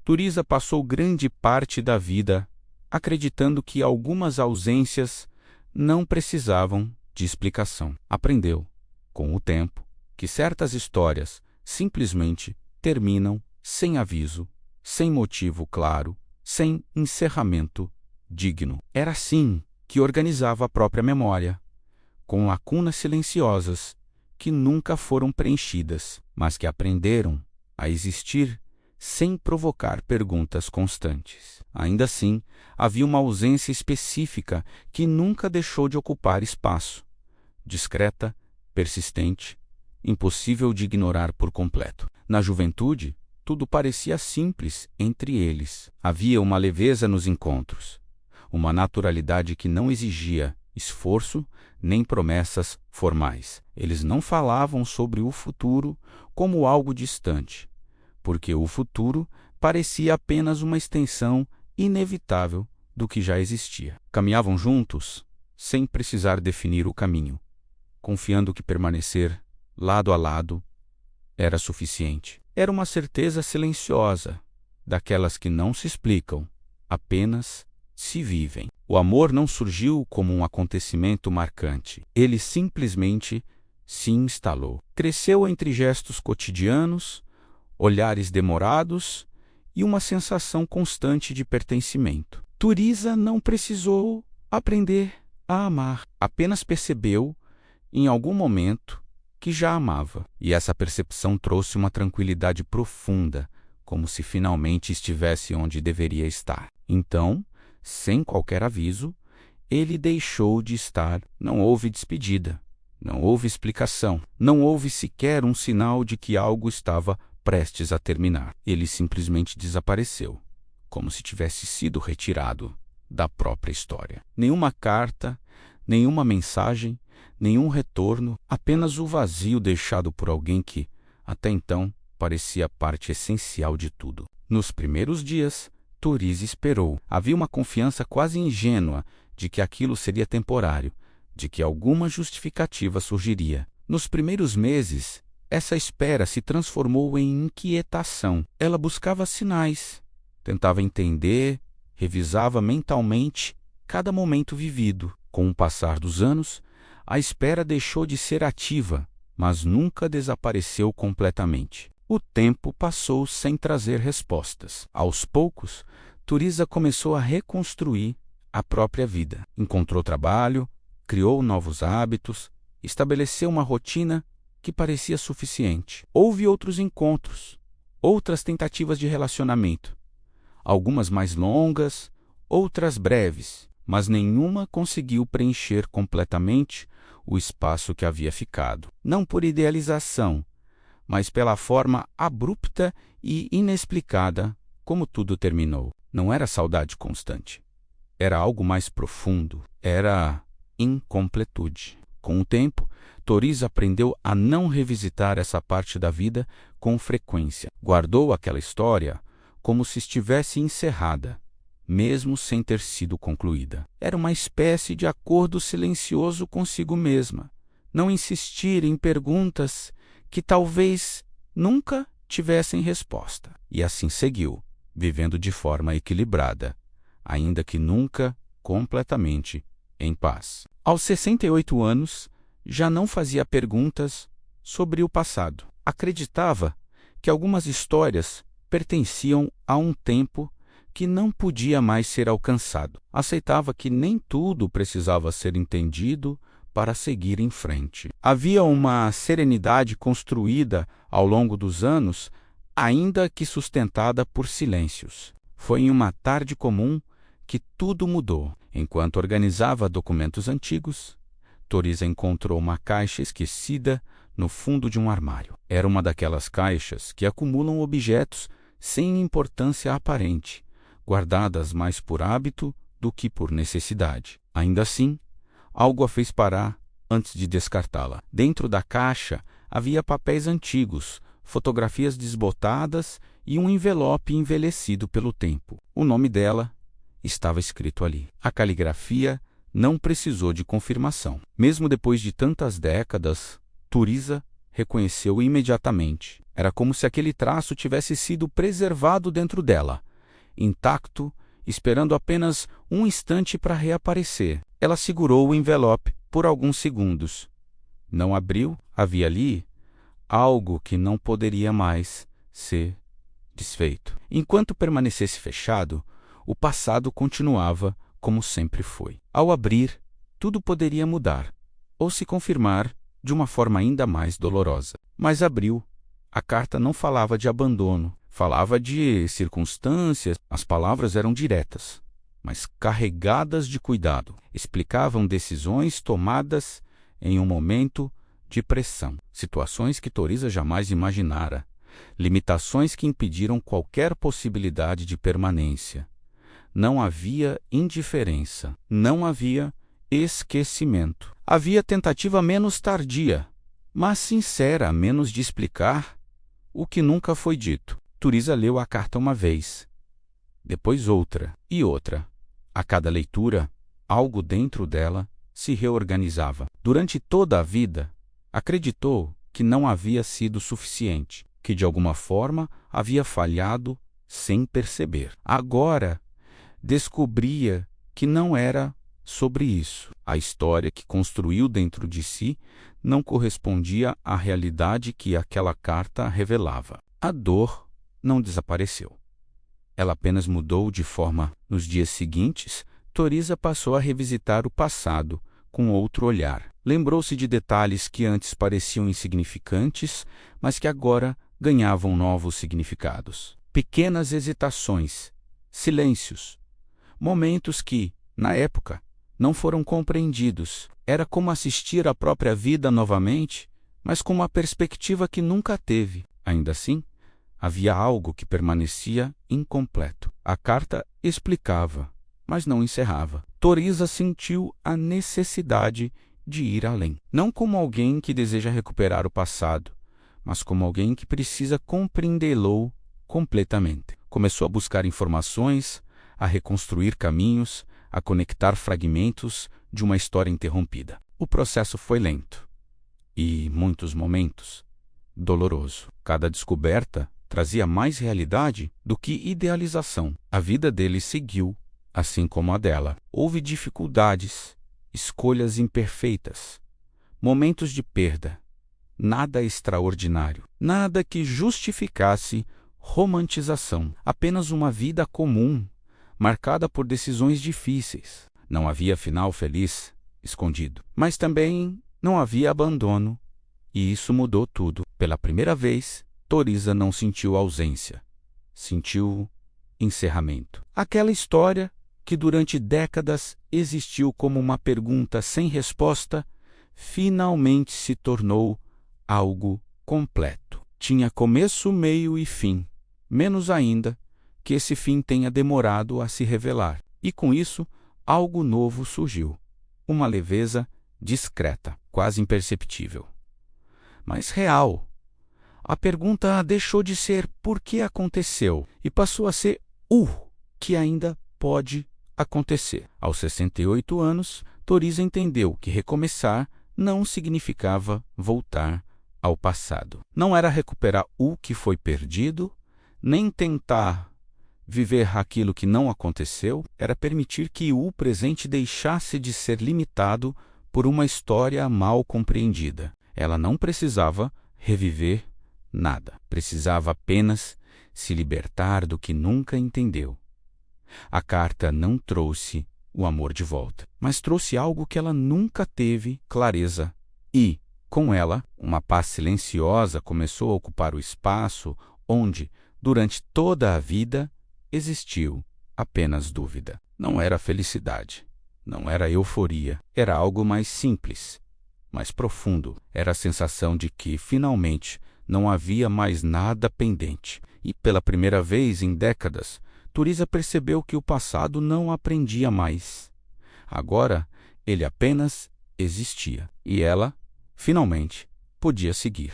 Turiza passou grande parte da vida acreditando que algumas ausências não precisavam de explicação. Aprendeu, com o tempo, que certas histórias simplesmente terminam sem aviso, sem motivo claro, sem encerramento digno. Era assim que organizava a própria memória, com lacunas silenciosas que nunca foram preenchidas, mas que aprenderam a existir sem provocar perguntas constantes. Ainda assim, havia uma ausência específica que nunca deixou de ocupar espaço. Discreta, persistente, impossível de ignorar por completo. Na juventude, tudo parecia simples entre eles. Havia uma leveza nos encontros, uma naturalidade que não exigia esforço nem promessas formais. Eles não falavam sobre o futuro como algo distante, porque o futuro parecia apenas uma extensão inevitável do que já existia. Caminhavam juntos, sem precisar definir o caminho, confiando que permanecer lado a lado era suficiente. Era uma certeza silenciosa, daquelas que não se explicam, apenas se vivem. O amor não surgiu como um acontecimento marcante. Ele simplesmente se instalou. Cresceu entre gestos cotidianos, olhares demorados e uma sensação constante de pertencimento. Turiza não precisou aprender a amar, apenas percebeu, em algum momento, que já amava. E essa percepção trouxe uma tranquilidade profunda, como se finalmente estivesse onde deveria estar. Então, sem qualquer aviso, ele deixou de estar. Não houve despedida, não houve explicação, não houve sequer um sinal de que algo estava prestes a terminar. Ele simplesmente desapareceu, como se tivesse sido retirado da própria história. Nenhuma carta, nenhuma mensagem, nenhum retorno, apenas o vazio deixado por alguém que, até então, parecia parte essencial de tudo. Nos primeiros dias, Turiza esperou. Havia uma confiança quase ingênua de que aquilo seria temporário, de que alguma justificativa surgiria. Nos primeiros meses, essa espera se transformou em inquietação. Ela buscava sinais, tentava entender, revisava mentalmente cada momento vivido. Com o passar dos anos, a espera deixou de ser ativa, mas nunca desapareceu completamente. O tempo passou sem trazer respostas. Aos poucos, Turiza começou a reconstruir a própria vida. Encontrou trabalho, criou novos hábitos, estabeleceu uma rotina que parecia suficiente. Houve outros encontros, outras tentativas de relacionamento, algumas mais longas, outras breves, mas nenhuma conseguiu preencher completamente o espaço que havia ficado. Não por idealização, mas pela forma abrupta e inexplicada como tudo terminou. Não era saudade constante. Era algo mais profundo. Era incompletude. Com o tempo, Turiza aprendeu a não revisitar essa parte da vida com frequência. Guardou aquela história como se estivesse encerrada, mesmo sem ter sido concluída. Era uma espécie de acordo silencioso consigo mesma. Não insistir em perguntas que talvez nunca tivessem resposta. E assim seguiu, vivendo de forma equilibrada, ainda que nunca completamente em paz. Aos 68 anos, já não fazia perguntas sobre o passado. Acreditava que algumas histórias pertenciam a um tempo que não podia mais ser alcançado. Aceitava que nem tudo precisava ser entendido para seguir em frente. Havia uma serenidade construída ao longo dos anos, ainda que sustentada por silêncios. Foi em uma tarde comum que tudo mudou. Enquanto organizava documentos antigos, Turiza encontrou uma caixa esquecida no fundo de um armário. Era uma daquelas caixas que acumulam objetos sem importância aparente, guardadas mais por hábito do que por necessidade. Ainda assim, algo a fez parar antes de descartá-la. Dentro da caixa havia papéis antigos, fotografias desbotadas e um envelope envelhecido pelo tempo. O nome dela estava escrito ali. A caligrafia não precisou de confirmação. Mesmo depois de tantas décadas, Turiza reconheceu imediatamente. Era como se aquele traço tivesse sido preservado dentro dela, intacto, esperando apenas um instante para reaparecer. Ela segurou o envelope por alguns segundos. Não abriu, havia ali algo que não poderia mais ser desfeito. Enquanto permanecesse fechado, o passado continuava como sempre foi. Ao abrir, tudo poderia mudar, ou se confirmar de uma forma ainda mais dolorosa. Mas abriu. A carta não falava de abandono, falava de circunstâncias. As palavras eram diretas, mas carregadas de cuidado. Explicavam decisões tomadas em um momento de pressão, situações que Toriza jamais imaginara, limitações que impediram qualquer possibilidade de permanência. Não havia indiferença, não havia esquecimento. Havia tentativa menos tardia, mas sincera, a menos de explicar o que nunca foi dito. Toriza leu a carta uma vez, depois outra e outra. A cada leitura, algo dentro dela se reorganizava. Durante toda a vida, acreditou que não havia sido suficiente, que de alguma forma havia falhado sem perceber. Agora, descobria que não era sobre isso. A história que construiu dentro de si não correspondia à realidade que aquela carta revelava. A dor não desapareceu. Ela apenas mudou de forma. Nos dias seguintes, Toriza passou a revisitar o passado com outro olhar. Lembrou-se de detalhes que antes pareciam insignificantes, mas que agora ganhavam novos significados. Pequenas hesitações, silêncios, momentos que, na época, não foram compreendidos. Era como assistir à própria vida novamente, mas com uma perspectiva que nunca teve. Ainda assim, havia algo que permanecia incompleto. A carta explicava, mas não encerrava. Toriza sentiu a necessidade de ir além. Não como alguém que deseja recuperar o passado, mas como alguém que precisa compreendê-lo completamente. Começou a buscar informações, a reconstruir caminhos, a conectar fragmentos de uma história interrompida. O processo foi lento e, muitos momentos, doloroso. Cada descoberta trazia mais realidade do que idealização. A vida dele seguiu, assim como a dela. Houve dificuldades, escolhas imperfeitas, momentos de perda. Nada extraordinário, nada que justificasse romantização. Apenas uma vida comum, marcada por decisões difíceis. Não havia final feliz, escondido. Mas também não havia abandono, e isso mudou tudo. Pela primeira vez, Toriza não sentiu ausência. Sentiu encerramento. Aquela história que durante décadas existiu como uma pergunta sem resposta, finalmente se tornou algo completo. Tinha começo, meio e fim. Menos ainda que esse fim tenha demorado a se revelar. E com isso, algo novo surgiu. Uma leveza discreta, quase imperceptível, mas real. A pergunta deixou de ser por que aconteceu e passou a ser o que ainda pode acontecer. Aos 68 anos, Toriza entendeu que recomeçar não significava voltar ao passado. Não era recuperar o que foi perdido, nem tentar viver aquilo que não aconteceu, era permitir que o presente deixasse de ser limitado por uma história mal compreendida. Ela não precisava reviver nada, precisava apenas se libertar do que nunca entendeu. A carta não trouxe o amor de volta, mas trouxe algo que ela nunca teve clareza e, com ela, uma paz silenciosa começou a ocupar o espaço onde, durante toda a vida, existiu apenas dúvida. Não era felicidade, não era euforia, era algo mais simples, mais profundo. Era a sensação de que, finalmente, não havia mais nada pendente. E, pela primeira vez em décadas, Toriza percebeu que o passado não aprendia mais. Agora, ele apenas existia. E ela, finalmente, podia seguir.